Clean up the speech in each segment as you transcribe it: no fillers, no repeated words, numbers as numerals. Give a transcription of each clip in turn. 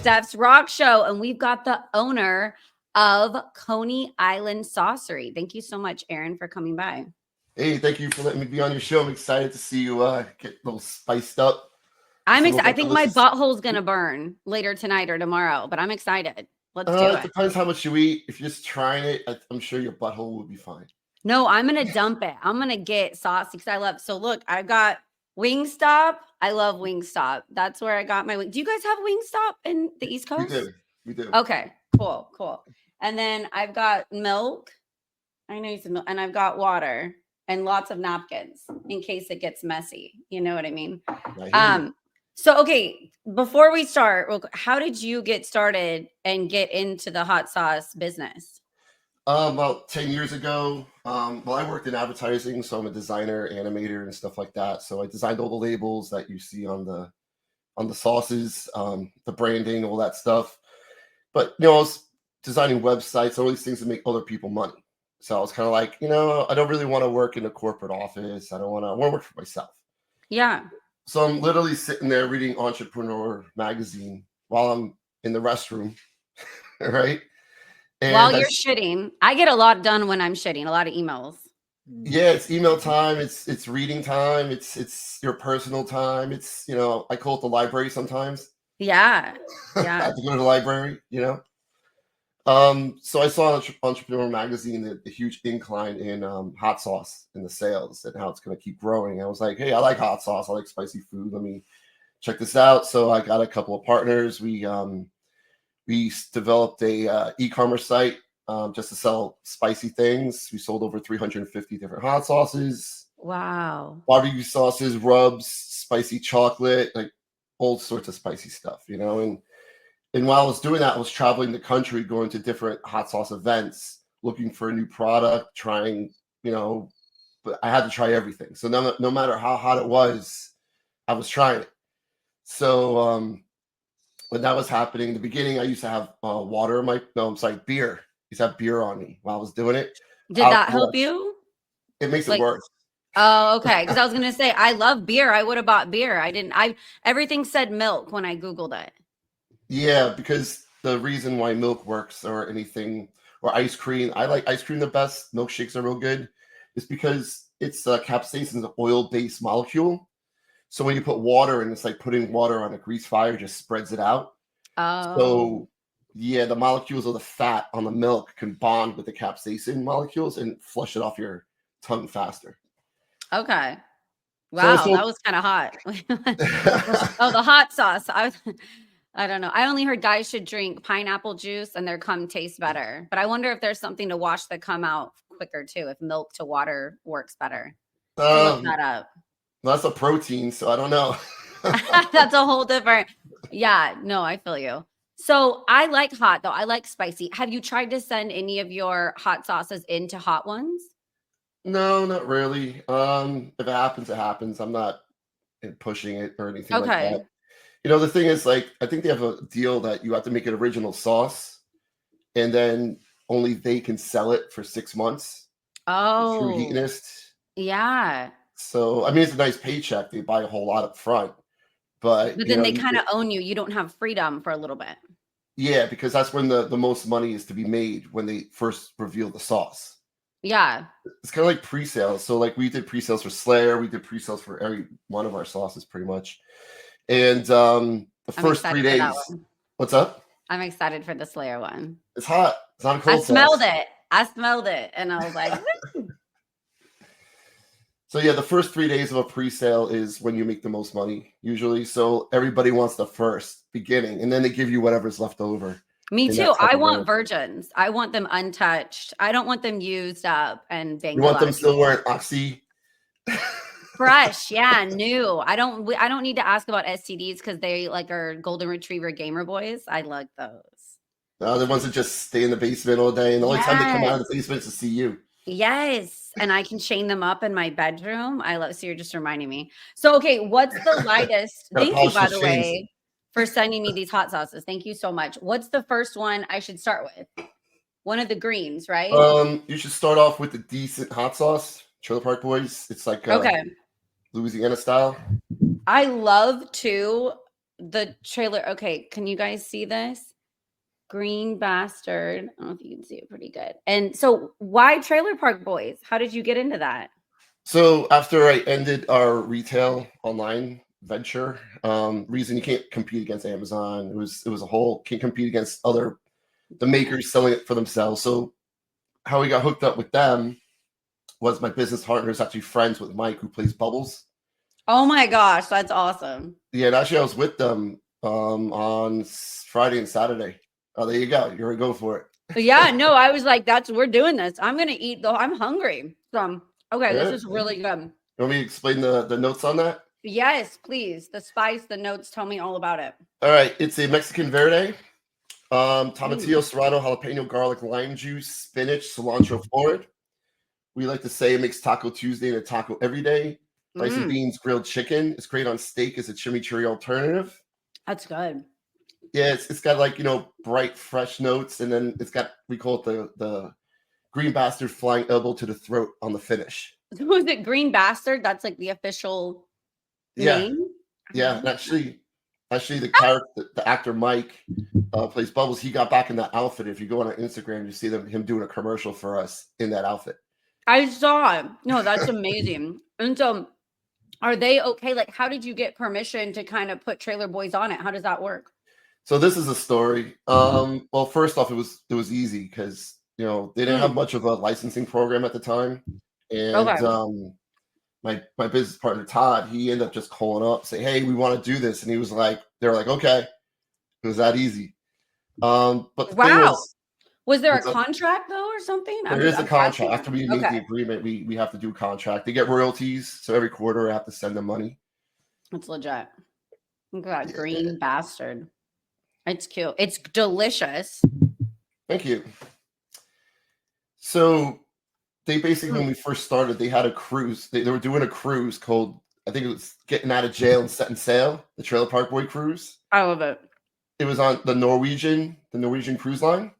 Stefs Rock Show, and we've got the owner of Coney Island Saucery. Thank you so much, Aaron, for coming by. Hey, thank you for letting me be on your show. I'm excited to see you get a little spiced up. I'm excited. I think my butthole's going to burn later tonight or tomorrow, but I'm excited. Let's do it. It depends how much you eat. If you're just trying it, I'm sure your butthole will be fine. No, I'm going to dump it. I'm going to get saucy because I love. So look, I've got Wingstop. I love Wingstop. That's where I got my wing. Do you guys have Wingstop in the East Coast? We do. Okay, cool. And then I've got milk. I know you said milk. And I've got water and lots of napkins in case it gets messy. You know what I mean? So, okay, before we start, how did you get started and get into the hot sauce business? About 10 years ago, I worked in advertising, so I'm a designer, animator, and stuff like that. So I designed all the labels that you see on the sauces, the branding, all that stuff. But, I was designing websites, all these things to make other people money. So I was kind of like, I don't really want to work in a corporate office. I want to work for myself. Yeah. So I'm literally sitting there reading Entrepreneur magazine while I'm in the restroom, right? And while you're shitting, I get a lot done when I'm shitting, a lot of emails. Yeah, it's email time. It's reading time. It's your personal time. It's, I call it the library sometimes. Yeah. I have to go to the library, So I saw Entrepreneur magazine, the huge incline in hot sauce in the sales and how it's going to keep growing. I was like, hey, I like hot sauce. I like spicy food. Let me check this out. So I got a couple of partners. We developed a e-commerce site just to sell spicy things. We sold over 350 different hot sauces. Wow. Barbecue sauces, rubs, spicy chocolate, like all sorts of spicy stuff, And while I was doing that, I was traveling the country, going to different hot sauce events, looking for a new product, trying, but I had to try everything. So no matter how hot it was, I was trying it. So when that was happening, in the beginning, I used to have water in beer. I used to have beer on me while I was doing it. Did that help you? It makes it worse. Oh, okay. Because I was going to say, I love beer. I would have bought beer. Everything said milk when I Googled it. Yeah, because the reason why milk works or anything, or ice cream, I like ice cream the best, milkshakes are real good, is because it's capsaicin is an oil-based molecule. So when you put water in, it's like putting water on a grease fire, just spreads it out. Oh. So, yeah, the molecules of the fat on the milk can bond with the capsaicin molecules and flush it off your tongue faster. Okay. Wow, that was kind of hot. Oh, the hot sauce. I don't know. I only heard guys should drink pineapple juice and their cum tastes better. But I wonder if there's something to wash the cum out quicker too, if milk to water works better. Look that up. That's a protein, so I don't know. That's a whole different. Yeah, no, I feel you. So I like hot though. I like spicy. Have you tried to send any of your hot sauces into hot ones? No, not really. If it happens, it happens. I'm not pushing it or anything like that. The thing is, I think they have a deal that you have to make an original sauce, and then only they can sell it for 6 months. Oh, through Heatonist. Yeah. So, it's a nice paycheck. They buy a whole lot up front, but then they kind of own you. You don't have freedom for a little bit. Yeah, because that's when the most money is to be made, when they first reveal the sauce. Yeah. It's kind of like pre-sales. So we did pre-sales for Slayer. We did pre-sales for every one of our sauces pretty much. And the first 3 days. What's up? I'm excited for the Slayer one. It's hot. It's not a cold sauce. I smelled it. And I was like, So yeah, the first 3 days of a pre-sale is when you make the most money, usually. So everybody wants the first beginning, and then they give you whatever's left over. Me too. I want virgins. I want them untouched. I don't want them used up and banged. You want them still wearing Oxy? Fresh, yeah, new. I don't need to ask about STDs because they are golden retriever gamer boys. I like those. No, the ones that just stay in the basement all day, and the only time they come out of the basement is to see you. Yes, and I can chain them up in my bedroom. So you're just reminding me. So okay, what's the lightest? Thank you, by the way, for sending me these hot sauces. Thank you so much. What's the first one I should start with? One of the greens, right? You should start off with the decent hot sauce, Trailer Park Boys. It's like okay. Louisiana style. I love to the trailer. Okay, can you guys see this? Green bastard. I don't know if you can see it pretty good. And so why Trailer Park Boys? How did you get into that? So after I ended our retail online venture, reason you can't compete against Amazon. It was a whole can't compete against the makers selling it for themselves. So how we got hooked up with them was my business partner is actually friends with Mike, who plays Bubbles. Oh my gosh, that's awesome. Yeah, and actually I was with them on Friday and Saturday. Oh, there you go. You're gonna go for it. Yeah, no, I was like, we're doing this. I'm gonna eat though. I'm hungry. So okay, Yeah. this is really good. You want me to explain the notes on that? Yes, please. The spice, the notes, tell me all about it. All right, it's a Mexican verde. Tomatillo, serrano, jalapeno, garlic, lime juice, spinach, cilantro forward. We like to say it makes Taco Tuesday and a taco every day. Rice and beans, grilled chicken. It's great on steak as a chimichurri alternative. That's good. Yeah, it's got like, bright, fresh notes. And then it's got, we call it the green bastard flying elbow to the throat on the finish. Was it Green Bastard? That's like the official name? Yeah. And actually the character, the actor Mike plays Bubbles. He got back in that outfit. If you go on our Instagram, you see him doing a commercial for us in that outfit. I saw it. No, that's amazing. And so are they okay? Like, how did you get permission to kind of put Trailer Boys on it? How does that work? So this is a story. Well, first off, it was easy because they didn't have much of a licensing program at the time, and my business partner Todd, he ended up just calling up, say, "Hey, we want to do this," and he was like, "They were like, okay," it was that easy. But the thing was there a contract though, or something? There is a contract. After we make the agreement, we have to do a contract. They get royalties, so every quarter I have to send them money. It's legit. Look at that green bastard. It's cute. It's delicious. Thank you. So they basically, when we first started, they had a cruise. They were doing a cruise called, I think it was Getting Out of Jail and Setting Sail, the Trailer Park Boy cruise. I love it. It was on the Norwegian cruise line.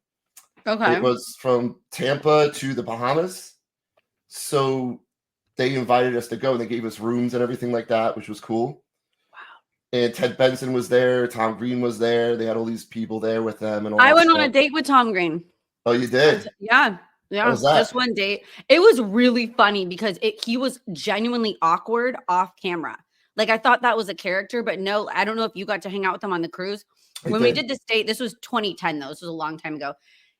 Okay. It was from Tampa to the Bahamas. So they invited us to go, and they gave us rooms and everything like that, which was cool. And Ted Benson was there. Tom Green was there. They had all these people there with them. And all I went on a date with Tom Green. Oh, you did? Yeah. Just one date. It was really funny because he was genuinely awkward off camera. Like, I thought that was a character, but no, I don't know if you got to hang out with him on the cruise. We did this date, this was 2010 though. This was a long time ago.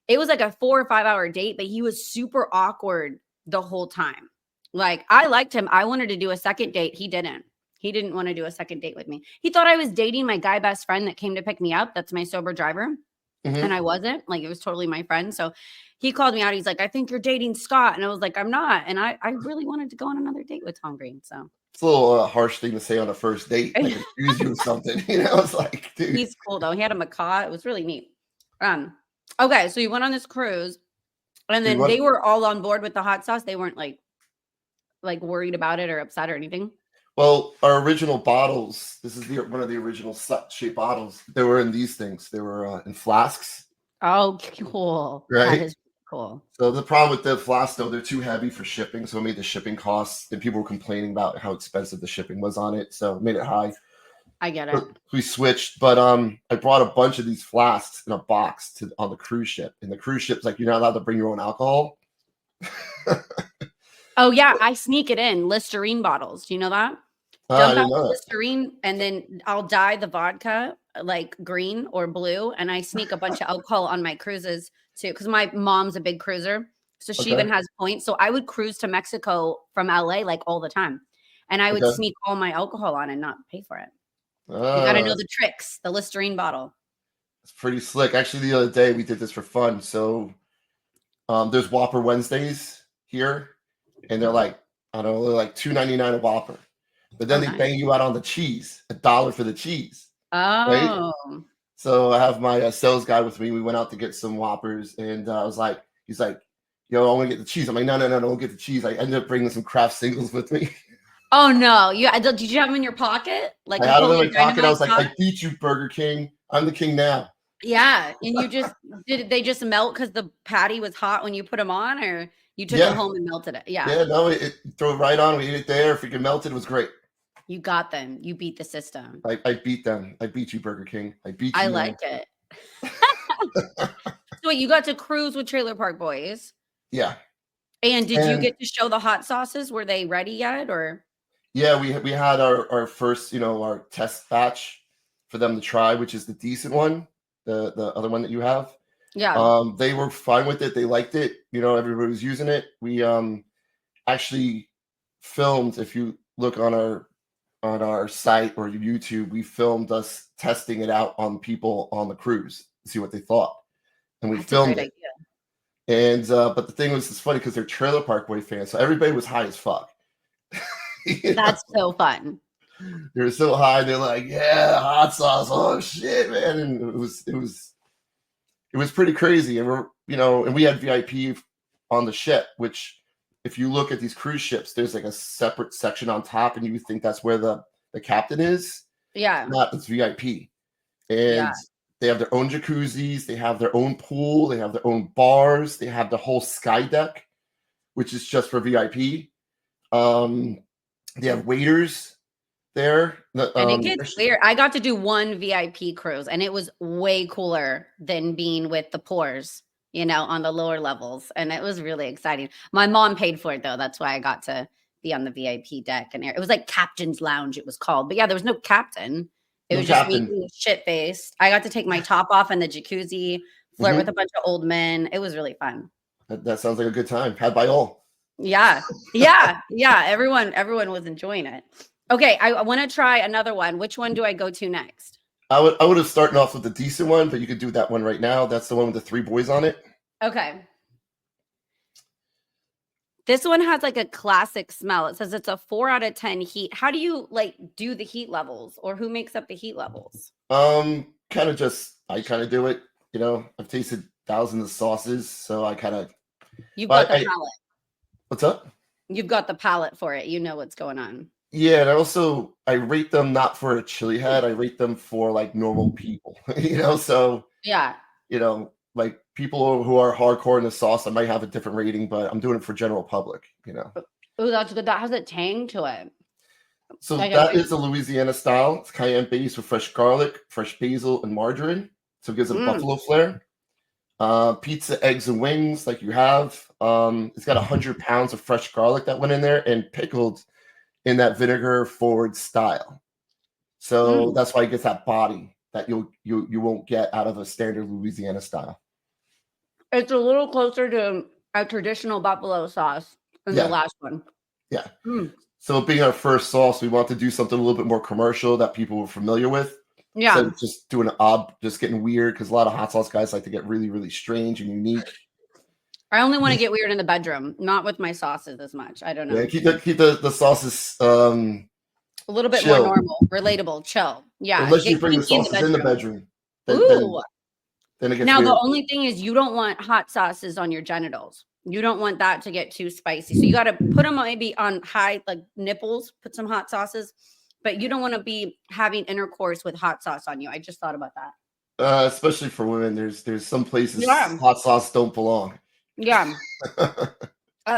It was like a 4 or 5 hour date, but he was super awkward the whole time. Like, I liked him. I wanted to do a second date. He didn't. He didn't want to do a second date with me. He thought I was dating my guy best friend that came to pick me up. That's my sober driver. And I wasn't. Like, it was totally my friend. So he called me out. He's like, "I think you're dating Scott." And I was like, "I'm not." And I really wanted to go on another date with Tom Green. So it's a little harsh thing to say on a first date. Like, accuse you of something. It's like, dude. He's cool though. He had a macaw. It was really neat. Okay. So you went on this cruise and then they were all on board with the hot sauce. They weren't like worried about it or upset or anything. Well, our original bottles, this is one of the original shaped bottles. They were in these things. They were in flasks. Oh, cool. Right? That is cool. So the problem with the flasks, though, they're too heavy for shipping. So it made the shipping costs, and people were complaining about how expensive the shipping was on it. So it made it high. I get it. So we switched. But I brought a bunch of these flasks in a box on the cruise ship. And the cruise ship's like, you're not allowed to bring your own alcohol. Oh, yeah. I sneak it in Listerine bottles. Do you know that? Dump out the Listerine, and then I'll dye the vodka like green or blue, and I sneak a bunch of alcohol on my cruises too, because my mom's a big cruiser, so she even has points. So I would cruise to Mexico from LA like all the time, and I would sneak all my alcohol on and not pay for it. You got to know the tricks. The Listerine bottle. It's pretty slick. Actually, the other day we did this for fun. So there's Whopper Wednesdays here, and they're like, I don't know, they're like $2.99 a Whopper. But then they bang you out on the cheese, $1 for the cheese. Oh. Right? So I have my sales guy with me. We went out to get some Whoppers, and he's like, "Yo, I want to get the cheese." I'm like, no, don't get the cheese. I ended up bringing some Kraft singles with me. Oh no! Did you have them in your pocket? Like, I had them in my pocket. I was like, "I beat you, Burger King. I'm the king now." Yeah, and you just did they just melt because the patty was hot when you put them on, or you took them home and melted it? Yeah. Yeah, no, it throw it right on. We ate it there. Freaking melted. It was great. You got them. You beat the system. I beat them. I beat you, Burger King. I beat you. I like it. So wait, you got to cruise with Trailer Park Boys. Yeah. And did you get to show the hot sauces? Were they ready yet, or? Yeah, we had our first, our test batch for them to try, which is the decent one, the other one that you have. Yeah. They were fine with it. They liked it. Everybody was using it. We actually filmed. If you look on our site or YouTube, we filmed us testing it out on people on the cruise to see what they thought, and we filmed it. And but the thing was, it's funny because they're Trailer Park Boy fans, so everybody was high as fuck. That's so fun. They were so high. They're like, "Yeah, hot sauce! Oh shit, man!" And it was pretty crazy. And and we had VIP on the ship, which, if you look at these cruise ships, there's like a separate section on top, and you would think that's where the captain is. Yeah, it's VIP, and they have their own jacuzzis, they have their own pool, they have their own bars, they have the whole sky deck, which is just for VIP. They have waiters there. And it gets weird. I got to do one VIP cruise, and it was way cooler than being with the poors, on the lower levels. And it was really exciting. My mom paid for it, though. That's why I got to be on the VIP deck. And it was like Captain's Lounge, it was called. But yeah, there was no captain. It was just me shit-faced. I got to take my top off in the jacuzzi, flirt with a bunch of old men. It was really fun. That sounds like a good time. Had by all. Yeah. Everyone was enjoying it. Okay, I want to try another one. Which one do I go to next? I would have started off with the decent one, but you could do that one right now. That's the one with the 3 boys on it. Okay. This one has like a classic smell. It says it's a 4 out of 10 heat. How do you do the heat levels, or who makes up the heat levels? I kind of do it. I've tasted thousands of sauces, so I kind of. You've got the palate. What's up? You've got the palate for it. You know what's going on. Yeah, and I rate them not for a chili head. I rate them for like normal people. So yeah. Like people who are hardcore in the sauce, I might have a different rating, but I'm doing it for general public, Oh, that's good. That has a tang to it. So that is a Louisiana style. It's cayenne based with fresh garlic, fresh basil, and margarine. So it gives a buffalo flair. Pizza, eggs, and wings like you have. It's got 100 pounds of fresh garlic that went in there and pickled in that vinegar forward style. So that's why it gets that body that you won't get out of a standard Louisiana style. It's a little closer to a traditional buffalo sauce than the last one. Yeah. So being our first sauce, we want to do something a little bit more commercial that people were familiar with. Yeah. Instead of just doing just getting weird, because a lot of hot sauce guys like to get really, really strange and unique. I only want to get weird in the bedroom, not with my sauces as much. I don't know. Yeah, keep the sauces a little bit more normal, relatable, chill. Yeah. Unless you bring the sauces in the bedroom. Ooh. Then it gets now weird. The only thing is you don't want hot sauces on your genitals. You don't want that to get too spicy. So you got to put them maybe on high nipples, put some hot sauces, but you don't want to be having intercourse with hot sauce on you. I just thought about that. Especially for women, there's some places hot sauce don't belong. Yeah.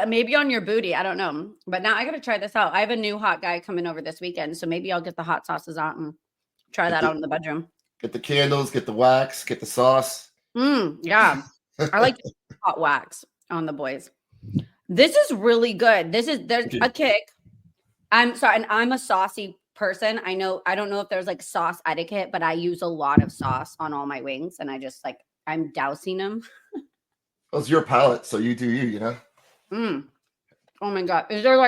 Maybe on your booty. I don't know. But now I got to try this out. I have a new hot guy coming over this weekend. So maybe I'll get the hot sauces out and try that out in the bedroom. Get the candles, get the wax, get the sauce. Yeah. I like hot wax on the boys. This is really good. There's a kick. I'm sorry. And I'm a saucy person. I don't know if there's sauce etiquette, but I use a lot of sauce on all my wings. And I just I'm dousing them. Well, it's your palate, so you do you, Oh my God. Is there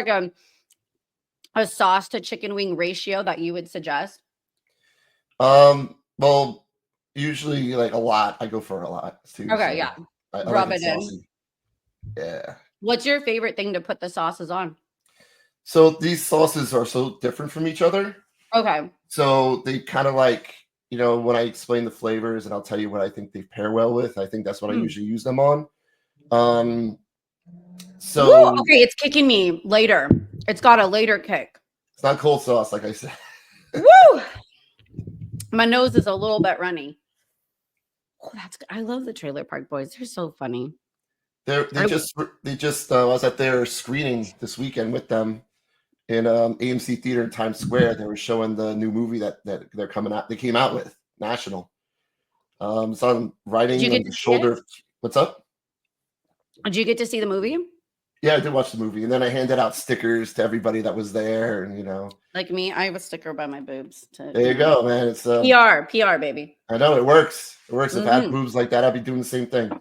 a sauce to chicken wing ratio that you would suggest? Well, usually a lot. I go for a lot too. Okay, yeah. I rub like it in. Yeah. What's your favorite thing to put the sauces on? So these sauces are so different from each other. Okay. So they kind of when I explain the flavors and I'll tell you what I think they pair well with, I think that's what I usually use them on. So okay, it's kicking me later. It's got a later kick. It's not cold sauce, like I said. Woo! My nose is a little bit runny. Oh, that's good. I love the Trailer Park Boys. They're so funny. They just I was at their screening this weekend with them. in AMC Theater in Times Square. They were showing the new movie that they're coming out. They came out with National. It's on writing on the shoulder. What's up? Did you get to see the movie? Yeah, I did watch the movie, and then I handed out stickers to everybody that was there, and like me, I have a sticker by my boobs. There you go, man. It's PR, baby. I know it works. It works. If I had boobs like that, I'd be doing the same thing.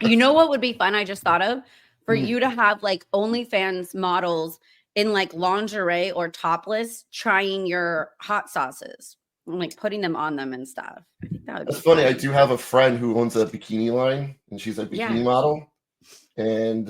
You know what would be fun? I just thought of for you to have like OnlyFans models in like lingerie or topless trying your hot sauces and like putting them on them and stuff. I think that would That's be funny. fun. I do have a friend who owns a bikini line, and she's a bikini model. And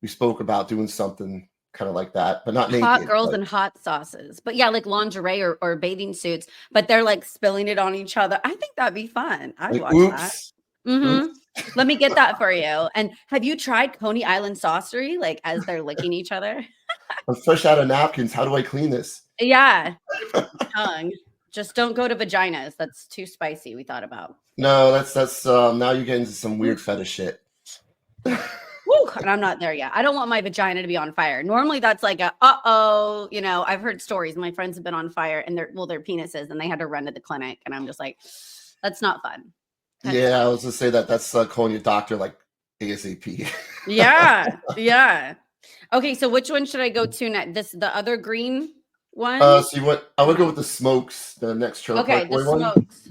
we spoke about doing something kind of like that, but not naked. Hot girls and hot sauces. But yeah, like lingerie or bathing suits, but they're like spilling it on each other. I think that'd be fun. I'd watch that. Let me get that for you. And have you tried Coney Island Saucery, like as they're licking each other? I'm fresh out of napkins. How do I clean this? Yeah. Tongue. Just don't go to vaginas. That's too spicy, we thought about. No, that's now you're getting into some weird fetish shit. Woo, and I'm not there yet. I don't want my vagina to be on fire. Normally that's like a I've heard stories. My friends have been on fire and their penises and they had to run to the clinic. And I'm just like, that's not fun. I was gonna say that's calling your doctor like ASAP. Yeah. Okay, so which one should I go to next? The other green one? See what I would go with the smokes, the next trailer. Okay, the smokes.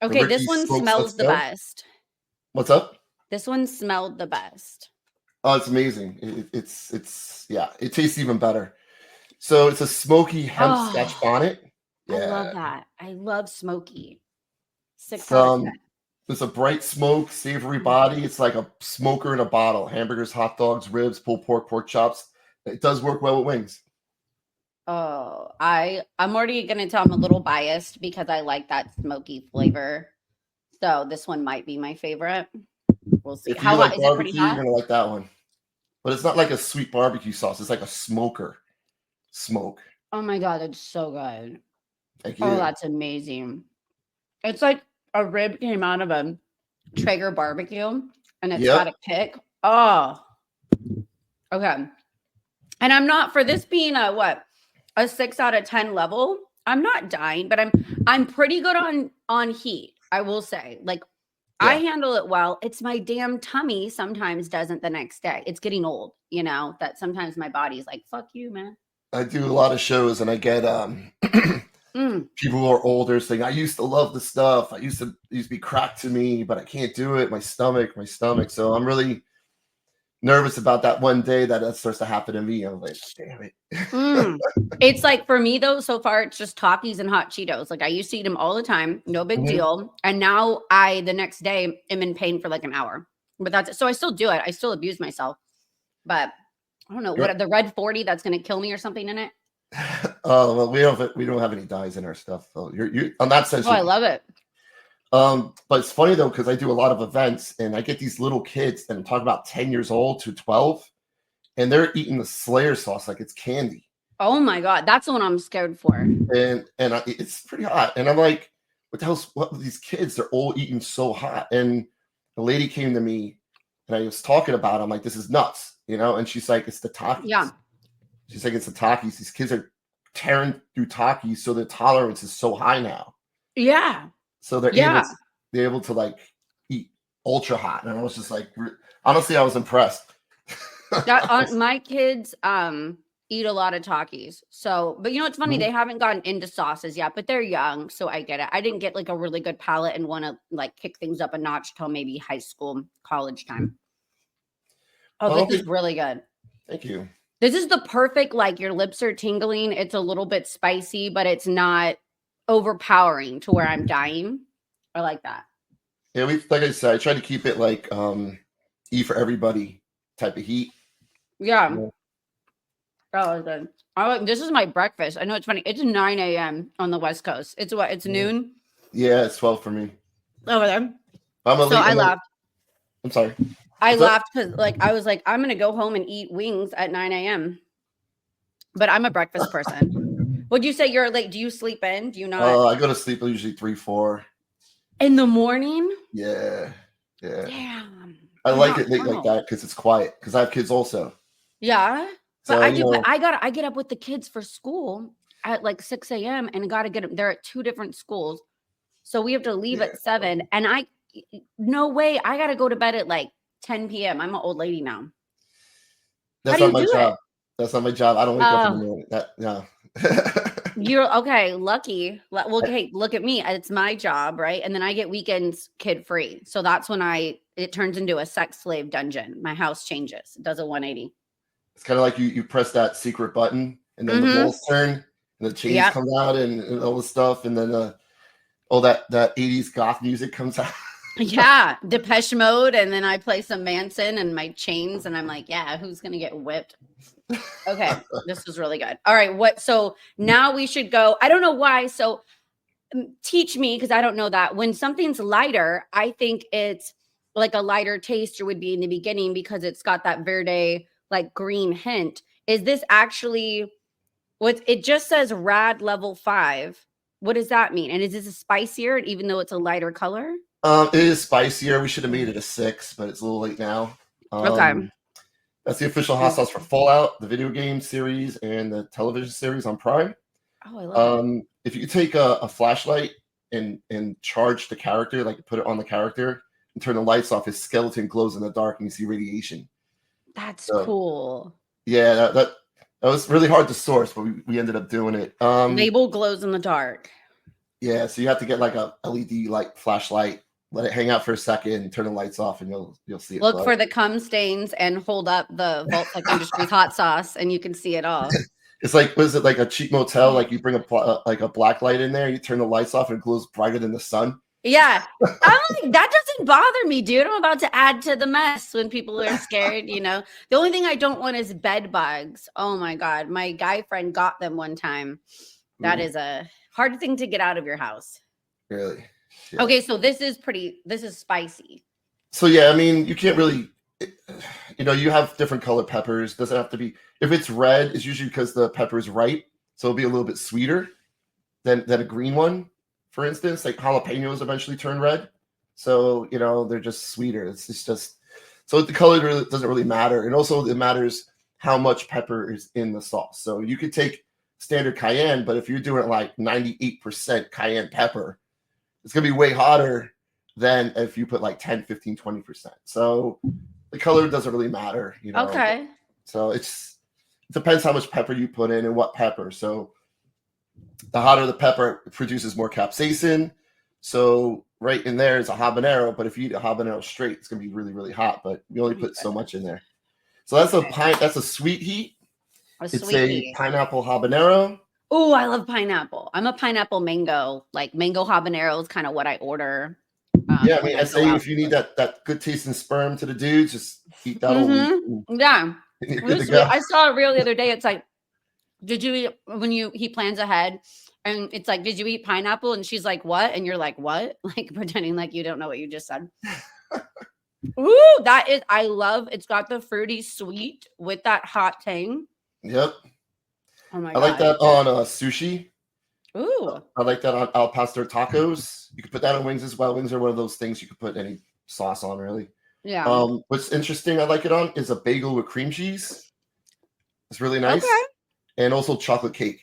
Okay, this one smells the best. What's up? This one smelled the best. Oh, it's amazing. It tastes even better. So it's a smoky hemp Scotch bonnet. Yeah. I love that. I love smoky. 6 out of 10. It's a bright smoke, savory body. It's like a smoker in a bottle. Hamburgers, hot dogs, ribs, pulled pork, pork chops. It does work well with wings. Oh, I'm already going to tell I'm a little biased because I like that smoky flavor. So this one might be my favorite. We'll see. How hot is it? Pretty hot? You're going to like that one. But it's not like a sweet barbecue sauce. It's like a smoker smoke. Oh my God, it's so good. Thank you. Oh, that's amazing. It's like a rib came out of a Traeger barbecue and it's got a kick. Oh, okay. And I'm not, for this being a 6 out of 10 level, I'm not dying, but I'm pretty good on heat. I will say, like, I handle it well. It's my damn tummy sometimes doesn't the next day. It's getting old, that sometimes my body's like, fuck you, man. I do a lot of shows and I get people who are older saying, I used to love the stuff. I used to be cracked to me, but I can't do it. My stomach. So I'm really nervous about that one day that starts to happen to me. I'm like, damn it. It's like, for me though, so far it's just Takis and hot Cheetos. Like I used to eat them all the time. No big deal. And now the next day am in pain for like an hour, but that's it. So I still do it. I still abuse myself, but I don't know what the red 40 that's going to kill me or something in it. Oh, well, we don't have any dyes in our stuff. So you're on that sense. Oh, I love it. But it's funny though, because I do a lot of events and I get these little kids and I'm talking about 10 years old to 12, and they're eating the Slayer sauce like it's candy. Oh my God, that's the one I'm scared for. And it's pretty hot. And I'm like, what the hell's what with these kids? They're all eating so hot. And the lady came to me and I was talking about it. I'm like, this is nuts, And she's like, it's the Takis. Yeah. She's like, it's the Takis. These kids are tearing through Takis, so their tolerance is so high now. Yeah. So they're able to like eat ultra hot. And I was just like, honestly, I was impressed. My kids eat a lot of Takis. So, but it's funny, they haven't gotten into sauces yet, but they're young, so I get it. I didn't get like a really good palate and want to like kick things up a notch till maybe high school, college time. Oh, this is really good. Thank you. This is the perfect, like your lips are tingling. It's a little bit spicy, but it's not overpowering to where I'm dying. I like that. Yeah, like I said, I try to keep it like eat for everybody type of heat. Yeah. Oh, good. This is my breakfast. I know it's funny. It's 9 a.m. on the West Coast. It's what? It's noon? Yeah, it's 12 for me. Over there. I laughed. I'm sorry. I laughed because I was like, I'm going to go home and eat wings at 9 a.m. But I'm a breakfast person. Would you say you're like, do you sleep in? Do you not? I go to sleep usually 3, 4. In the morning? Yeah. Damn. I like it late like that because it's quiet. Because I have kids also. Yeah? But So, I get up with the kids for school at like 6 a.m. and got to get them. They're at 2 different schools. So we have to leave at 7. And no way. I got to go to bed at like 10 p.m. I'm an old lady now. How that's do not you my do job. it? That's not my job. I don't wake up in the morning. No. You're okay, lucky. Well, okay, look at me. It's my job, right? And then I get weekends kid free. So that's when it turns into a sex slave dungeon. My house changes. It does a 180. It's kind of like you press that secret button and then the Mm-hmm. balls turn and the chains Yep. come out and all this stuff. And then all that 80s goth music comes out. Yeah, Depeche Mode, and then I play some Manson and my chains, and I'm like, yeah, who's gonna get whipped? Okay, this was really good. All right, so now we should go. I don't know why. So teach me, because I don't know that. When something's lighter, I think it's like a lighter taste, or would be in the beginning because it's got that verde like green hint. Is this actually what it just says rad level 5? What does that mean? And is this a spicier even though it's a lighter color? It is spicier. We should have made it a 6, but it's a little late now. Okay. That's the official hot sauce for Fallout, the video game series, and the television series on Prime. Oh, I love it. If you take a flashlight and charge the character, like put it on the character and turn the lights off, his skeleton glows in the dark and you see radiation. That's cool. Yeah, that was really hard to source, but we ended up doing it. Label glows in the dark. Yeah, so you have to get like a LED light flashlight, let it hang out for a second, turn the lights off, and you'll see it. Look for the cum stains and hold up the Vault-Tec Industries hot sauce, and you can see it all. It's like, was it like a cheap motel? Like you bring a black light in there, you turn the lights off, and it glows brighter than the sun. Yeah, I'm like, that doesn't bother me, dude. I'm about to add to the mess when people are scared. The only thing I don't want is bed bugs. Oh my god, my guy friend got them one time. That is a hard thing to get out of your house. Really? Yeah. Okay, so this is spicy. So yeah, I mean, you can't really, you have different color peppers. Doesn't have to be. If it's red, it's usually because the pepper is ripe, so it'll be a little bit sweeter than a green one. For instance, like jalapenos eventually turn red, so they're just sweeter. It's just so the color really doesn't really matter, and also it matters how much pepper is in the sauce. So you could take standard cayenne, but if you're doing like 98% cayenne pepper, it's going to be way hotter than if you put like 10, 15, 20%. So the color doesn't really matter, Okay. So it depends how much pepper you put in and what pepper. So the hotter the pepper, it produces more capsaicin. So right in there is a habanero, but if you eat a habanero straight, it's going to be really, really hot, but we only put so much in there. So that's a sweet heat. It's a pineapple habanero. Oh, I love pineapple. I'm a pineapple mango. Like mango habanero is kind of what I order. Yeah, I mean, I say if you need that good tasting sperm to the dudes, just eat that old. Yeah. I saw a reel the other day. It's like, did you eat he plans ahead? And it's like, did you eat pineapple? And she's like, what? And you're like, what? Like pretending like you don't know what you just said. Ooh, it's got the fruity sweet with that hot tang. Yep. Oh my God. I like that on sushi. Ooh. I like that on al pastor tacos. You could put that on wings as well. Wings are one of those things you could put any sauce on, really. Yeah. What's interesting I like it on is a bagel with cream cheese. It's really nice. Okay. And also chocolate cake.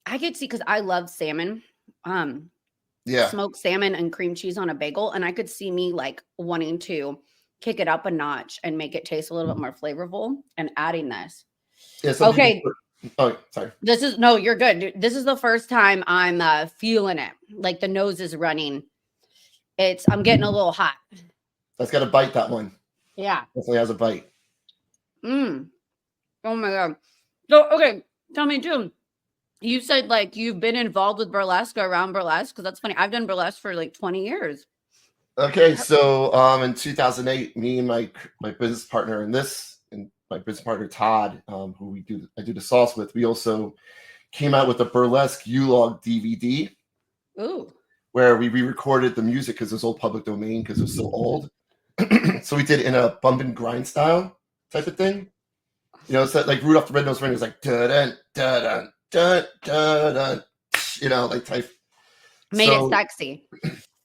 I could see, because I love salmon. Yeah. Smoked salmon and cream cheese on a bagel. And I could see me like wanting to kick it up a notch and make it taste a little bit more flavorful and adding this. Yeah, okay. Oh, sorry. You're good. Dude. This is the first time I'm feeling it. Like the nose is running. I'm getting a little hot. That's got a bite, that one. Yeah. Definitely has a bite. Oh my God. So, okay. Tell me too. You said like you've been involved with burlesque or around burlesque, because that's funny. I've done burlesque for like 20 years. Okay. So in 2008, me and my business partner and my business partner Todd, who I do the sauce with, we also came out with a burlesque U-Log DVD. Ooh. Where we re-recorded the music because it was all public domain because it was so old. So we did it in a bump and grind style type of thing. It's like Rudolph the Red-Nosed Reindeer is like dun dun dun dun dun dun, like type. Made it sexy.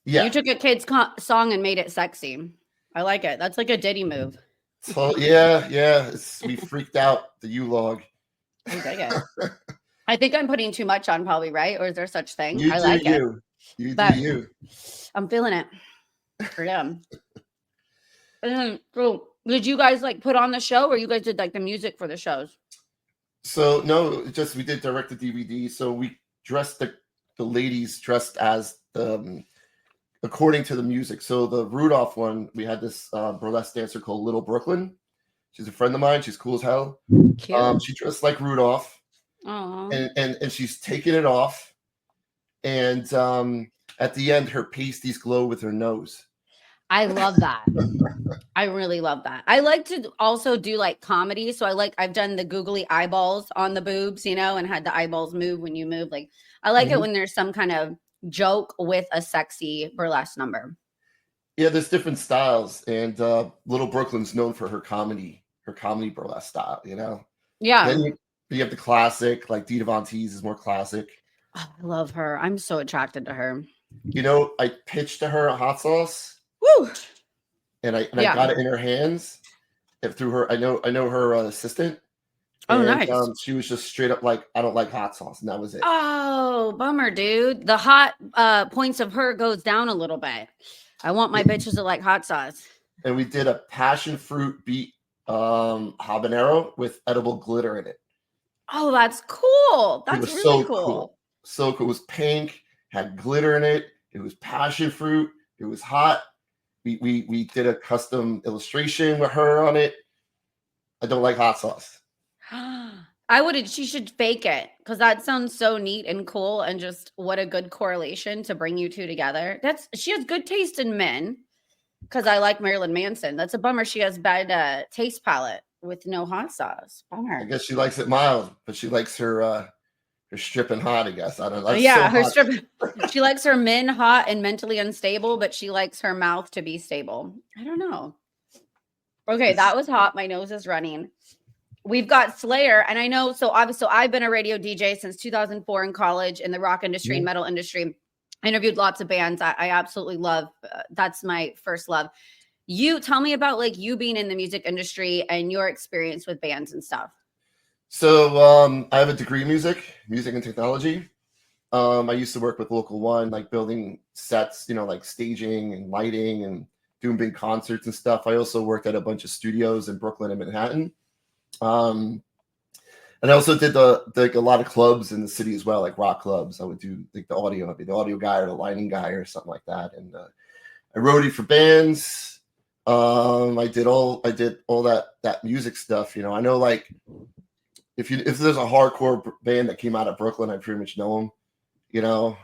Yeah. You took a kid's song and made it sexy. I like it. That's like a Diddy move. So yeah. We freaked out the U-log. I dig it. I think I'm putting too much on, probably, right? Or is there such thing? You I do like it. You But do you. I'm feeling it. For them. And then, so did you guys like put on the show, or you guys did like the music for the shows? So no, just we did direct to DVD. So we dressed the ladies dressed as according to the music. So the Rudolph one, we had this burlesque dancer called Little Brooklyn. She's a friend of mine. She's cool as hell. Cute. She dressed like Rudolph, and she's taking it off. And at the end, her pasties glow with her nose. I love that. I really love that. I like to also do like comedy. So I've done the googly eyeballs on the boobs, you know, and had the eyeballs move when you move. Like, I like it when there's some kind of joke with a sexy burlesque number. Yeah, there's different styles, and Little Brooklyn's known for her comedy burlesque style, you know. Yeah. Then you have the classic, like Dita Von Teese is more classic. Oh, I love her. I'm so attracted to her. You know, I pitched to her a hot sauce. Woo! And I got it in her hands. And through her, I know her assistant. Oh, and, nice. She was just straight up like, I don't like hot sauce, and that was it. Oh, bummer, dude. The hot points of her goes down a little bit. I want my bitches to like hot sauce. And we did a passion fruit beet habanero with edible glitter in it. Oh, that's cool. That's really so cool. So cool. It was pink, had glitter in it. It was passion fruit. It was hot. We did a custom illustration with her on it. I don't like hot sauce. She should fake it, because that sounds so neat and cool, and just what a good correlation to bring you two together. She has good taste in men, because I like Marilyn Manson. That's a bummer. She has bad taste palette with no hot sauce. Bummer. I guess she likes it mild, but she likes her stripping hot, I guess. I don't know. Yeah, her stripping. She likes her men hot and mentally unstable, but she likes her mouth to be stable. I don't know. Okay, that was hot. My nose is running. We've got Slayer, and I know, so obviously I've been a radio DJ since 2004 in college in the rock industry and metal industry. I interviewed lots of bands. I absolutely love. That's my first love. You tell me about like you being in the music industry and your experience with bands and stuff. So I have a degree in music and technology. I used to work with Local One, like building sets, you know, like staging and lighting and doing big concerts and stuff. I also worked at a bunch of studios in Brooklyn and Manhattan. And I also did a lot of clubs in the city as well, like rock clubs. I would do like I'd be the audio guy or the lighting guy or something like that. And I roadied for bands. I did all that music stuff. You know, I know like if there's a hardcore band that came out of Brooklyn, I pretty much know them. You know,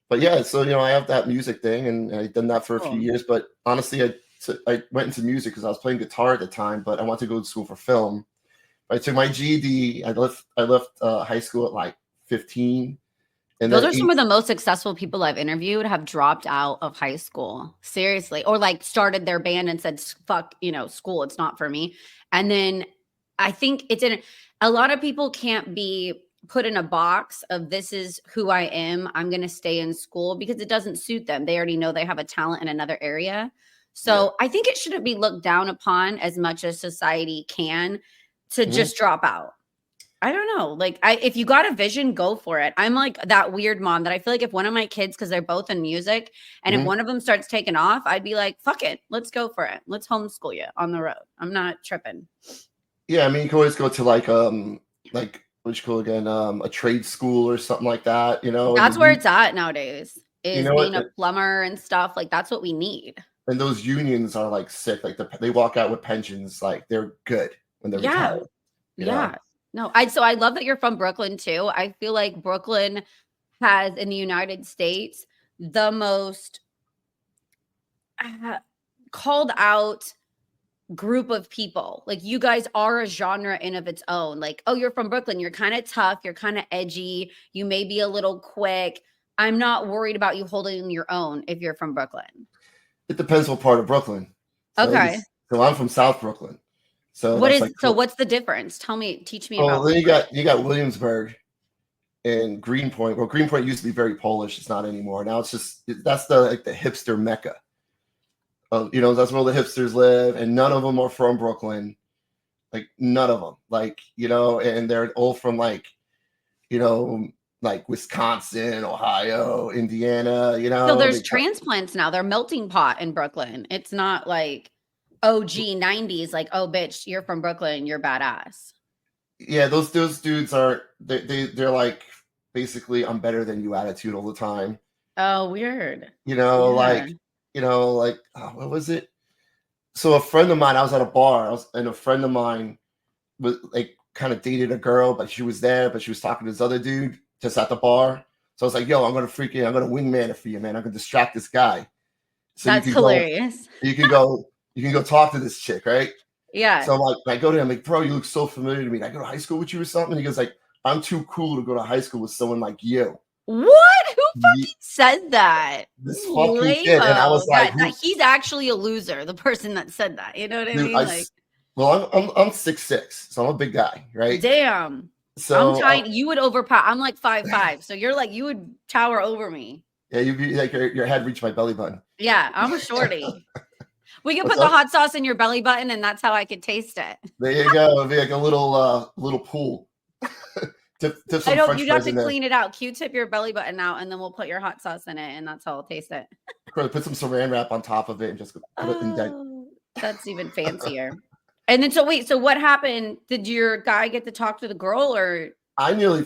but yeah, so you know, I have that music thing, and I've done that for a few years. But honestly, I went into music because I was playing guitar at the time, but I wanted to go to school for film. I took my GED. I left high school at like 15. And those are some of the most successful people I've interviewed have dropped out of high school. Seriously. Or like started their band and said, fuck, you know, school, it's not for me. And then I think a lot of people can't be put in a box of this is who I am. I'm going to stay in school, because it doesn't suit them. They already know they have a talent in another area. So I think it shouldn't be looked down upon as much as society can to just drop out. I don't know. Like, if you got a vision, go for it. I'm like that weird mom that I feel like if one of my kids, because they're both in music, and if one of them starts taking off, I'd be like, fuck it. Let's go for it. Let's homeschool you on the road. I'm not tripping. Yeah, I mean, you can always go to like what you call again, a trade school or something like that. You know, that's where it's at nowadays. Is being a what? plumber and stuff. Like, that's what we need. And those unions are like sick. Like they walk out with pensions. Like they're good when they're retired. Yeah. No, I love that you're from Brooklyn too. I feel like Brooklyn has in the United States the most called out group of people. Like, you guys are a genre in of its own. Like, oh, you're from Brooklyn. You're kind of tough. You're kind of edgy. You may be a little quick. I'm not worried about you holding your own if you're from Brooklyn. It depends what part of Brooklyn. So okay. So I'm from South Brooklyn. So what's the difference? Teach me about. Then you got Williamsburg and Greenpoint. Well, Greenpoint used to be very Polish. It's not anymore. Now it's just that's the hipster mecca. You know, that's where all the hipsters live, and none of them are from Brooklyn. Like none of them. Like, you know, and they're all from like, you know, like Wisconsin, Ohio, Indiana, you So know. there's transplants now. They're melting pot in Brooklyn. It's not like OG 90s, like, oh, bitch, you're from Brooklyn, you're badass. Yeah, those dudes are they're like basically I'm better than you attitude all the time. Oh, weird. You know, Yeah. like what was it? So a friend of mine, I was at a bar, and a friend of mine was like kind of dated a girl, but she was there, but she was talking to this other dude just at the bar. So I was like, yo, I'm gonna wingman it for you, man. I'm gonna distract this guy. So That's hilarious. you can go talk to this chick, right? Yeah. So I'm like, I go to him, I'm like, bro, you look so familiar to me. I go to high school with you or something. And he goes like, I'm too cool to go to high school with someone like you. What? Who fucking said that? This fucking kid. And I was like, he's actually a loser, the person that said that. You know what I mean? Like, well, I'm 6'6", so I'm a big guy, right? damn. So I'm tiny. You would overpower. I'm like 5'5", so you're like, you would tower over me. Yeah, you'd be like your head reached my belly button. Yeah, I'm a shorty. We could put the hot sauce in your belly button, and that's how I could taste it. There you go. It'd be like a little pool. Tip I don't. You'd have to clean it out. Q-tip your belly button out, and then we'll put your hot sauce in it, and that's how I'll taste it. Put some saran wrap on top of it and just put it in dead. That's even fancier. And then, so wait. So what happened? Did your guy get to talk to the girl, or? I nearly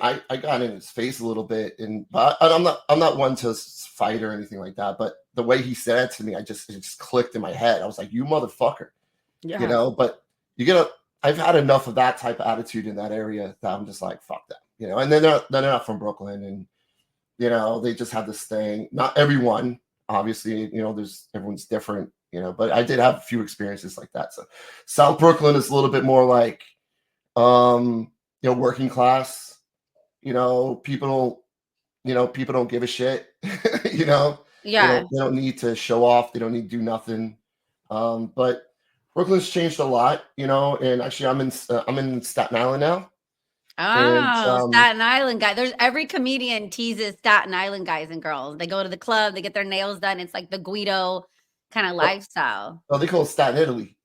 I got in his face a little bit, but I'm not one to fight or anything like that. But the way he said it to me, it just clicked in my head. I was like, "You motherfucker," Yeah. You know. But I've had enough of that type of attitude in that area that I'm just like, fuck that, you know. And then they're not from Brooklyn, and you know, they just have this thing. Not everyone, obviously, you know, everyone's different, you know. But I did have a few experiences like that. So South Brooklyn is a little bit more like, you know, working class. You know, people don't give a shit. You know, Yeah. they don't need to show off. They don't need to do nothing. But Brooklyn's changed a lot, you know. And actually, I'm in Staten Island now. Oh, Staten Island guy. There's every comedian teases Staten Island guys and girls. They go to the club, they get their nails done. It's like the Guido kind of lifestyle. Oh, they call it Staten Italy.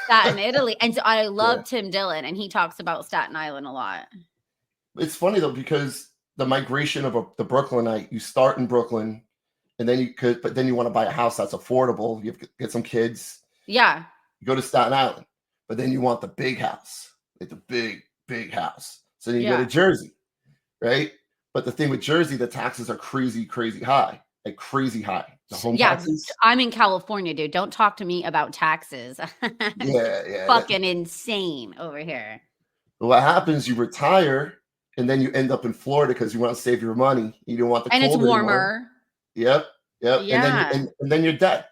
Staten Italy. And so I love Tim Dillon, and he talks about Staten Island a lot. It's funny though, because the migration of the Brooklynite, you start in Brooklyn, and then you want to buy a house that's affordable. You have to get some kids. Yeah. You go to Staten Island, but then you want the big house, like the big house. So then you go to Jersey, right? But the thing with Jersey, the taxes are crazy high, like crazy high. The home taxes. I'm in California, dude. Don't talk to me about taxes. Yeah. Fucking insane over here. But what happens? You retire, and then you end up in Florida because you want to save your money. You don't want the cold it's anymore. warmer. Yep. Yeah. And then you're dead.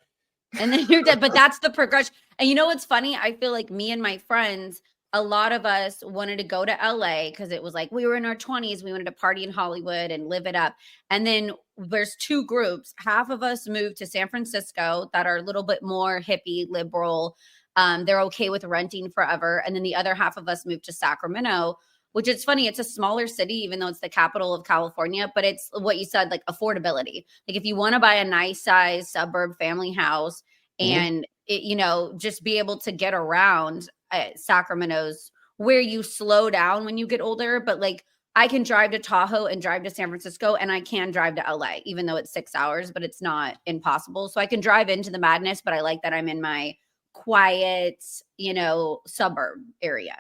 And then you're dead. But that's the progression. And you know what's funny? I feel like me and my friends, a lot of us wanted to go to LA because it was like we were in our 20s. We wanted to party in Hollywood and live it up. And then there's two groups. Half of us moved to San Francisco that are a little bit more hippie, liberal. They're okay with renting forever. And then the other half of us moved to Sacramento, which is funny. It's a smaller city, even though it's the capital of California, but it's what you said, like affordability. Like if you want to buy a nice size suburb family house and it, you know, just be able to get around, Sacramento's where you slow down when you get older. But like I can drive to Tahoe and drive to San Francisco, and I can drive to LA, even though it's 6 hours, but it's not impossible. So I can drive into the madness, but I like that I'm in my quiet, you know, suburb area.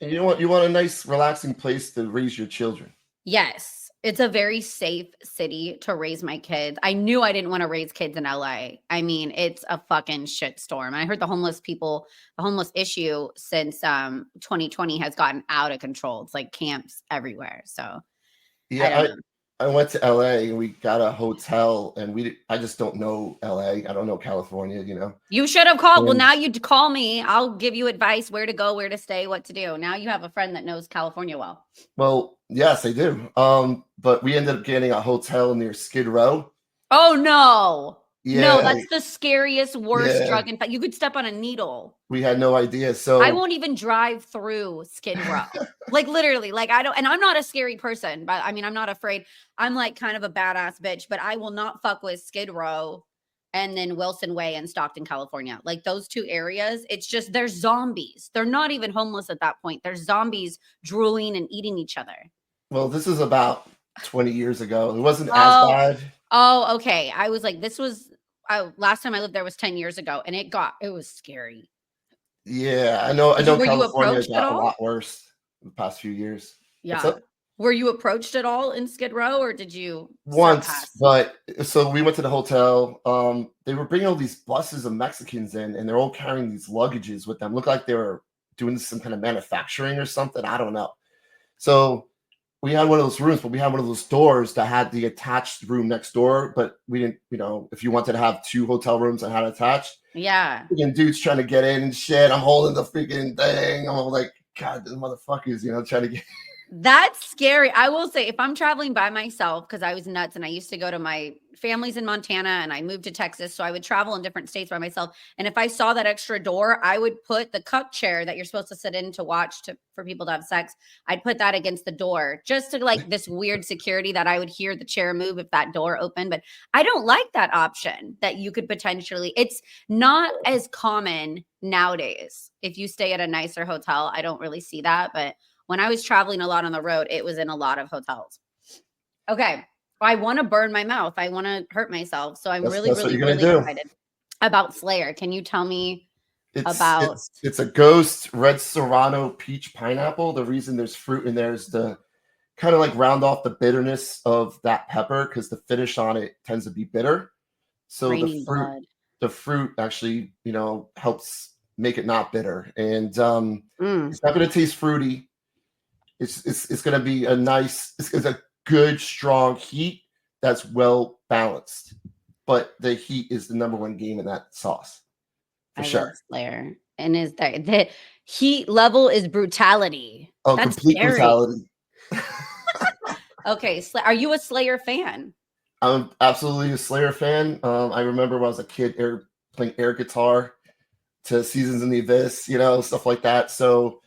And you want a nice, relaxing place to raise your children. Yes. It's a very safe city to raise my kids. I knew I didn't want to raise kids in LA. I mean, it's a fucking shitstorm. I heard the homeless issue since 2020 has gotten out of control. It's like camps everywhere. So yeah, I went to LA and we got a hotel, and I just don't know LA. I don't know California, you know. You should have called. Well, now you call me. I'll give you advice where to go, where to stay, what to do. Now you have a friend that knows California well. Well, yes, I do. But we ended up getting a hotel near Skid Row. Oh no. Yeah. No, that's the scariest, worst drug. In fact, you could step on a needle. We had no idea. So I won't even drive through Skid Row. Like literally, like I don't, and I'm not a scary person, but I mean, I'm not afraid. I'm like kind of a badass bitch, but I will not fuck with Skid Row and then Wilson Way in Stockton, California. Like those two areas, it's just they're zombies. They're not even homeless at that point. They're zombies drooling and eating each other. Well, this is about 20 years ago. It wasn't as bad. Oh, okay. I was like, this was last time I lived there was 10 years ago, and it was scary. Yeah, I know. Were you California approached at got a all? lot worse in the past few years. Yeah. Were you approached at all in Skid Row, or did you once? But so we went to the hotel. They were bringing all these buses of Mexicans in, and they're all carrying these luggages with them. Looked like they were doing some kind of manufacturing or something. I don't know. So we had one of those rooms, but we had one of those doors that had the attached room next door. But we didn't, if you wanted to have 2 hotel rooms that had attached. Yeah. Freaking dudes trying to get in and shit. I'm holding the freaking thing. I'm like, God, the motherfuckers, trying to get. That's scary. I will say, if I'm traveling by myself, because I was nuts and I used to go to my family's in Montana and I moved to Texas, so I would travel in different states by myself. And if I saw that extra door, I would put the cup chair that you're supposed to sit in to watch for people to have sex. I'd put that against the door just to like this weird security that I would hear the chair move if that door opened. But I don't like that option that you could potentially. It's not as common nowadays. If you stay at a nicer hotel, I don't really see that, but when I was traveling a lot on the road, it was in a lot of hotels. Okay. I want to burn my mouth. I want to hurt myself. So I'm really excited about Slayer. Can you tell me about? It's a ghost red Serrano peach pineapple. The reason there's fruit in there is to kind of like round off the bitterness of that pepper, because the finish on it tends to be bitter. So the fruit actually, helps make it not bitter. And it's not going to taste fruity. It's going to be it's a good, strong heat that's well balanced. But the heat is the number one game in that sauce. For sure. Love Slayer. And the heat level is brutality. Oh, that's complete scary. Brutality. Okay. Are you a Slayer fan? I'm absolutely a Slayer fan. I remember when I was a kid playing air guitar to Seasons in the Abyss, stuff like that. So,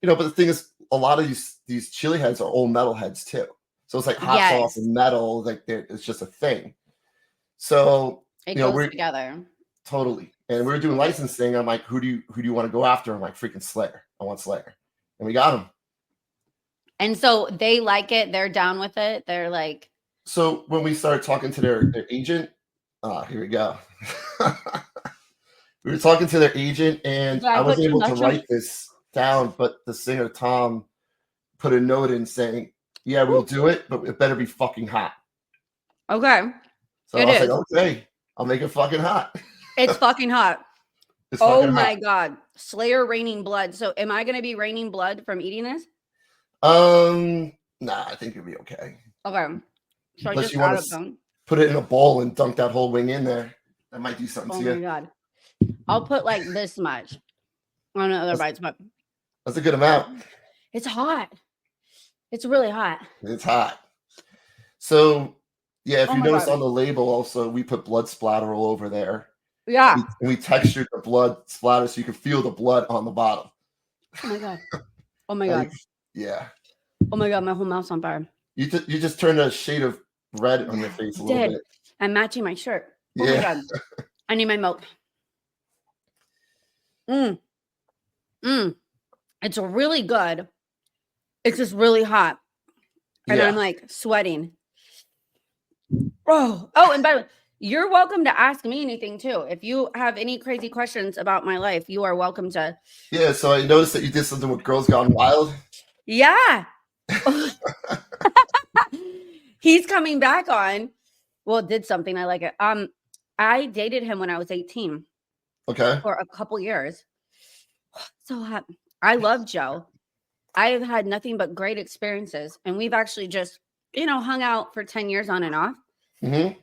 but the thing is, a lot of these chili heads are old metal heads too. So it's like hot sauce and metal, like it's just a thing. So it goes together. Totally. And we were doing licensing. I'm like, who do you want to go after? I'm like, freaking Slayer. I want Slayer. And we got them. And so they like it. They're down with it. They're like. So when we started talking to their agent, here we go. We were talking to their agent, and I was able to write this down, but the singer Tom put a note in saying, yeah, we'll do it, but it better be fucking hot. Okay. So I was like, okay, I'll make it fucking hot. It's fucking hot. Oh my God. Slayer raining blood. So am I going to be raining blood from eating this? Nah, I think you'll be okay. Okay. So unless you want to put it in a bowl and dunk that whole wing in there. That might do something to you. Oh my God. I'll put like this much on the other bites, but that's a good amount. It's hot. It's really hot. It's hot. So yeah, if you notice on the label also, we put blood splatter all over there. Yeah. We textured the blood splatter so you can feel the blood on the bottom. Oh my God. Oh my God. Yeah. Oh my God, my whole mouth's on fire. You just turned a shade of red on your face a little bit. I'm matching my shirt. Oh my God. I need my milk. It's really good. It's just really hot. And I'm like sweating. Oh, and by the way, you're welcome to ask me anything too. If you have any crazy questions about my life, you are welcome to. Yeah, so I noticed that you did something with Girls Gone Wild. Yeah. He's coming back on. Well, did something. I like it. I dated him when I was 18. Okay. For a couple years. So hot. I love Joe. I've had nothing but great experiences. And we've actually just, hung out for 10 years on and off. Mm-hmm.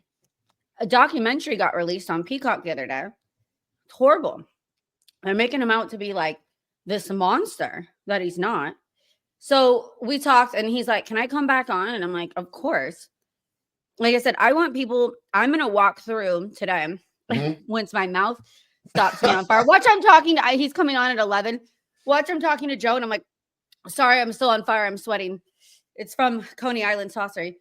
A documentary got released on Peacock the other day. It's horrible. They're making him out to be like this monster that he's not. So we talked and he's like, can I come back on? And I'm like, of course. Like I said, I want people, I'm going to walk through today once my mouth stops being on fire. Watch, I'm talking to, he's coming on at 11. Watch, I'm talking to Joe and I'm like, sorry, I'm still on fire. I'm sweating. It's from Coney Island Saucery.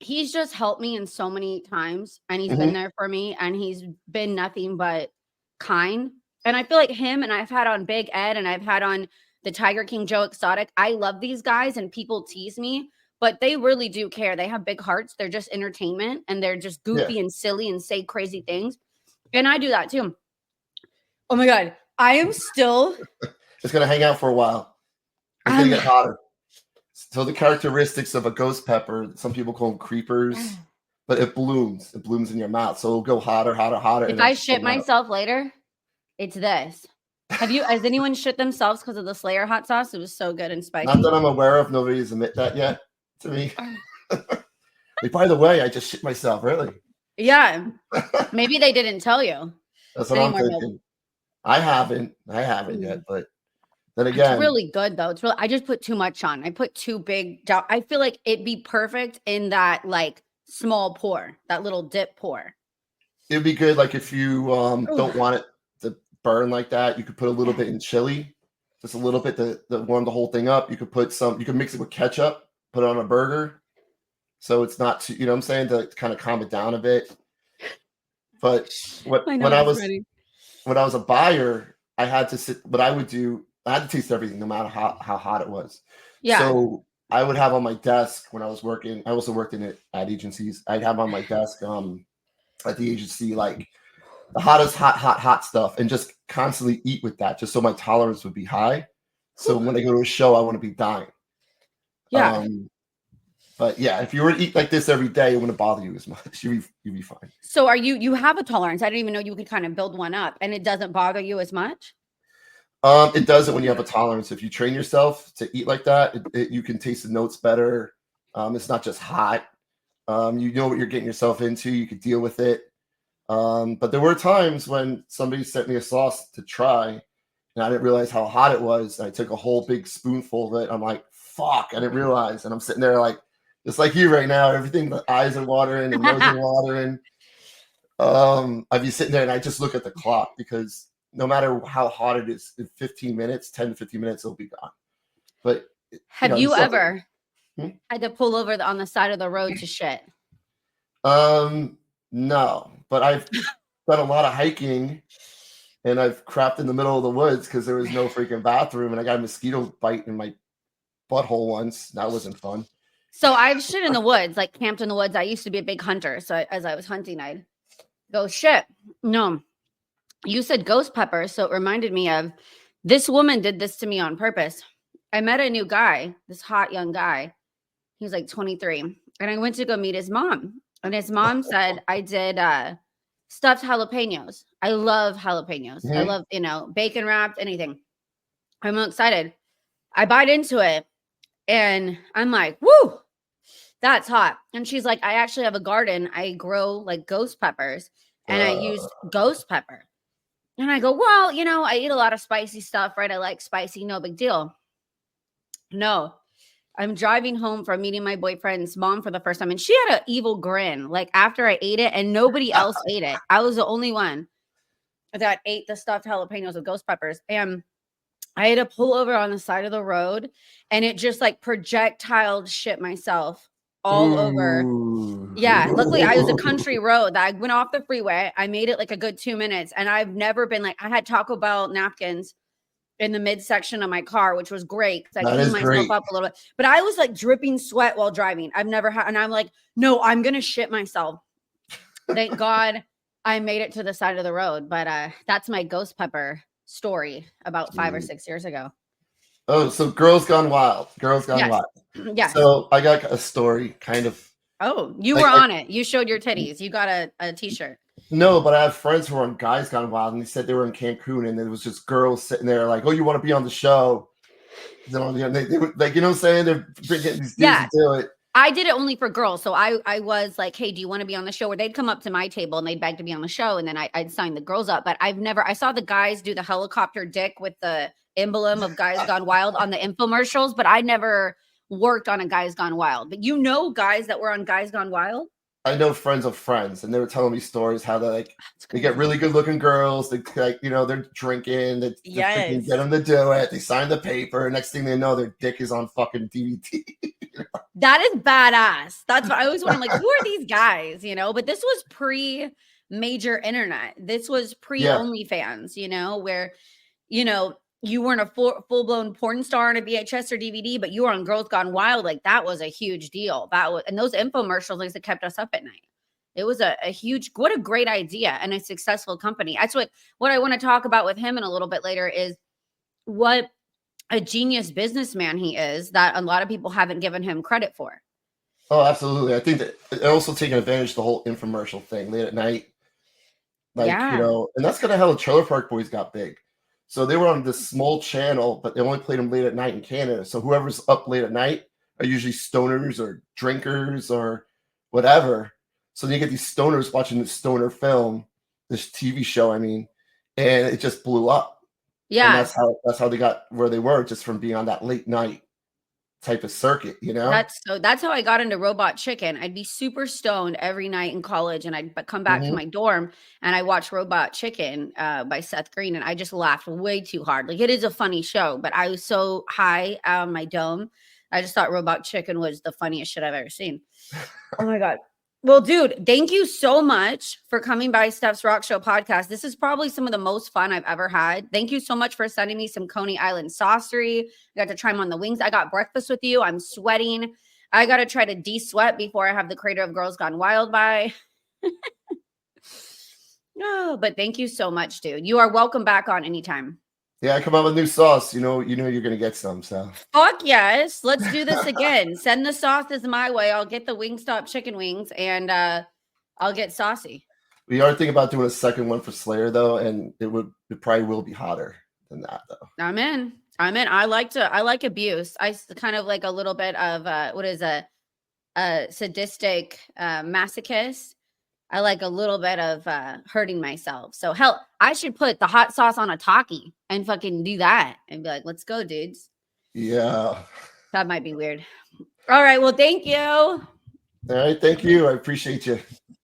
he's just helped me in so many times, and he's been there for me, and he's been nothing but kind. And I feel like him, and I've had on Big Ed, and I've had on the Tiger King Joe Exotic. I love these guys, and people tease me, but they really do care. They have big hearts. They're just entertainment, and they're just goofy and silly and say crazy things. And I do that too. Oh my God. I am still. It's going to hang out for a while. It's going to get hotter. So the characteristics of a ghost pepper, some people call them creepers, but it blooms. It blooms in your mouth. So it'll go hotter, hotter, hotter. If I shit myself later, it's this. Has anyone shit themselves because of the Slayer hot sauce? It was so good and spicy. Not that I'm aware of. Nobody's admit that yet to me. Like, by the way, I just shit myself. Really? Yeah. Maybe they didn't tell you. That's what I'm thinking. I haven't yet, but then again, it's really good though. I just put too much on. I put too big. I feel like it'd be perfect in that like small pour, that little dip pour. It'd be good. Like if you don't want it to burn like that, you could put a little bit in chili, just a little bit to warm the whole thing up. You could put some. You could mix it with ketchup, put it on a burger, so it's not too. You know what I'm saying, to kind of calm it down a bit. But when I was a buyer, I had to sit. What I would do, I had to taste everything, no matter how hot it was. Yeah. So I would have on my desk when I was working. I also worked in ad agencies. I'd have on my desk at the agency like the hottest hot stuff, and just constantly eat with that, just so my tolerance would be high. So when I go to a show, I want to be dying. Yeah. But yeah, if you were to eat like this every day, it wouldn't bother you as much. You'd be fine. So you have a tolerance? I didn't even know you could kind of build one up, and it doesn't bother you as much? It doesn't when you have a tolerance. If you train yourself to eat like that, you can taste the notes better. It's not just hot. You know what you're getting yourself into. You could deal with it. But there were times when somebody sent me a sauce to try, and I didn't realize how hot it was. I took a whole big spoonful of it. I'm like, fuck, I didn't realize. And I'm sitting there like, just like you right now, everything, the eyes are watering, the nose are watering. I'd be sitting there and I just look at the clock, because no matter how hot it is, in 15 minutes, 10 to 15 minutes, it'll be gone. But have you ever had to pull over on the side of the road to shit? No, but I've done a lot of hiking, and I've crapped in the middle of the woods because there was no freaking bathroom, and I got a mosquito bite in my butthole once. That wasn't fun. So I've shit in the woods, like camped in the woods. I used to be a big hunter. So as I was hunting, I'd go shit. No, you said ghost pepper. So it reminded me of this woman did this to me on purpose. I met a new guy, this hot young guy. He was like 23. And I went to go meet his mom. And his mom said, I did stuffed jalapenos. I love jalapenos. I love, bacon wrapped, anything. I'm excited. I bite into it. And I'm like, woo, that's hot. And she's like, I actually have a garden. I grow like ghost peppers, and I used ghost pepper. And I go, well, I eat a lot of spicy stuff, right? I like spicy, no big deal. No, I'm driving home from meeting my boyfriend's mom for the first time, and she had an evil grin like after I ate it, and nobody else ate it. I was the only one that ate the stuffed jalapenos with ghost peppers. And I had to pull over on the side of the road, and it just like projectile shit myself all over. Yeah. Luckily I was a country road that I went off the freeway. I made it like a good 2 minutes, and I've never been like, I had Taco Bell napkins in the midsection of my car, which was great because I cleaned myself up a little bit, but I was like dripping sweat while driving. I've never had, and I'm like, no, I'm going to shit myself. Thank God I made it to the side of the road. But that's my ghost pepper story about 5 or 6 years ago. Oh, so Girls Gone Wild. Girls Gone Wild. Yeah. So I got a story kind of. Oh, you were on it. You showed your titties. You got a t-shirt. No, but I have friends who are on Guys Gone Wild, and they said they were in Cancun, and it was just girls sitting there like, oh, you want to be on the show? They were like, you know what I'm saying? They're getting these dudes to do it. I did it only for girls. So I was like, hey, do you want to be on the show? Where they'd come up to my table and they'd beg to be on the show. And then I'd sign the girls up. But I saw the guys do the helicopter dick with the emblem of Guys Gone Wild on the infomercials, but I never worked on a Guys Gone Wild. But guys that were on Guys Gone Wild? I know friends of friends, and they were telling me stories how they get really good looking girls. They like, they're drinking. They're freaking get them to do it. They sign the paper. Next thing they know, their dick is on fucking DVD. That is badass. That's what I always wonder. I'm like, who are these guys? But this was pre major internet. This was pre OnlyFans. Where you weren't a full blown porn star on a VHS or DVD, but you were on Girls Gone Wild. Like that was a huge deal. And those infomercials like that kept us up at night. It was a huge, what a great idea and a successful company. That's what I want to talk about with him in a little bit later is what a genius businessman he is that a lot of people haven't given him credit for. Oh, absolutely. I think that they're also taking advantage of the whole infomercial thing late at night. And that's kind of how the Trailer Park Boys got big. So they were on this small channel, but they only played them late at night in Canada. So whoever's up late at night are usually stoners or drinkers or whatever. So you get these stoners watching this stoner film, this TV show, and it just blew up. Yeah. And that's how they got where they were, just from being on that late night type of circuit, That's how I got into Robot Chicken. I'd be super stoned every night in college, and I'd come back to my dorm and I watched Robot Chicken by Seth Green, and I just laughed way too hard. Like, it is a funny show, but I was so high on my dome, I just thought Robot Chicken was the funniest shit I've ever seen. Oh my god. Well, dude, thank you so much for coming by Stefs Rock Show podcast. This is probably some of the most fun I've ever had. Thank you so much for sending me some Coney Island Saucery. I got to try them on the wings. I got breakfast with you. I'm sweating. I got to try to de-sweat before I have the creator of Girls Gone Wild by. No, but thank you so much, dude. You are welcome back on anytime. Yeah, I come out with new sauce. You know you're gonna get some. So fuck yes, let's do this again. Send the sauces my way. I'll get the Wingstop chicken wings, and I'll get saucy. We are thinking about doing a second one for Slayer though, and it probably will be hotter than that though. I'm in. I like abuse. I kind of like a little bit of what is a sadistic masochist. I like a little bit of hurting myself. So hell, I should put the hot sauce on a Taki and fucking do that and be like, let's go, dudes. Yeah. That might be weird. All right. Well, thank you. All right. Thank you. I appreciate you.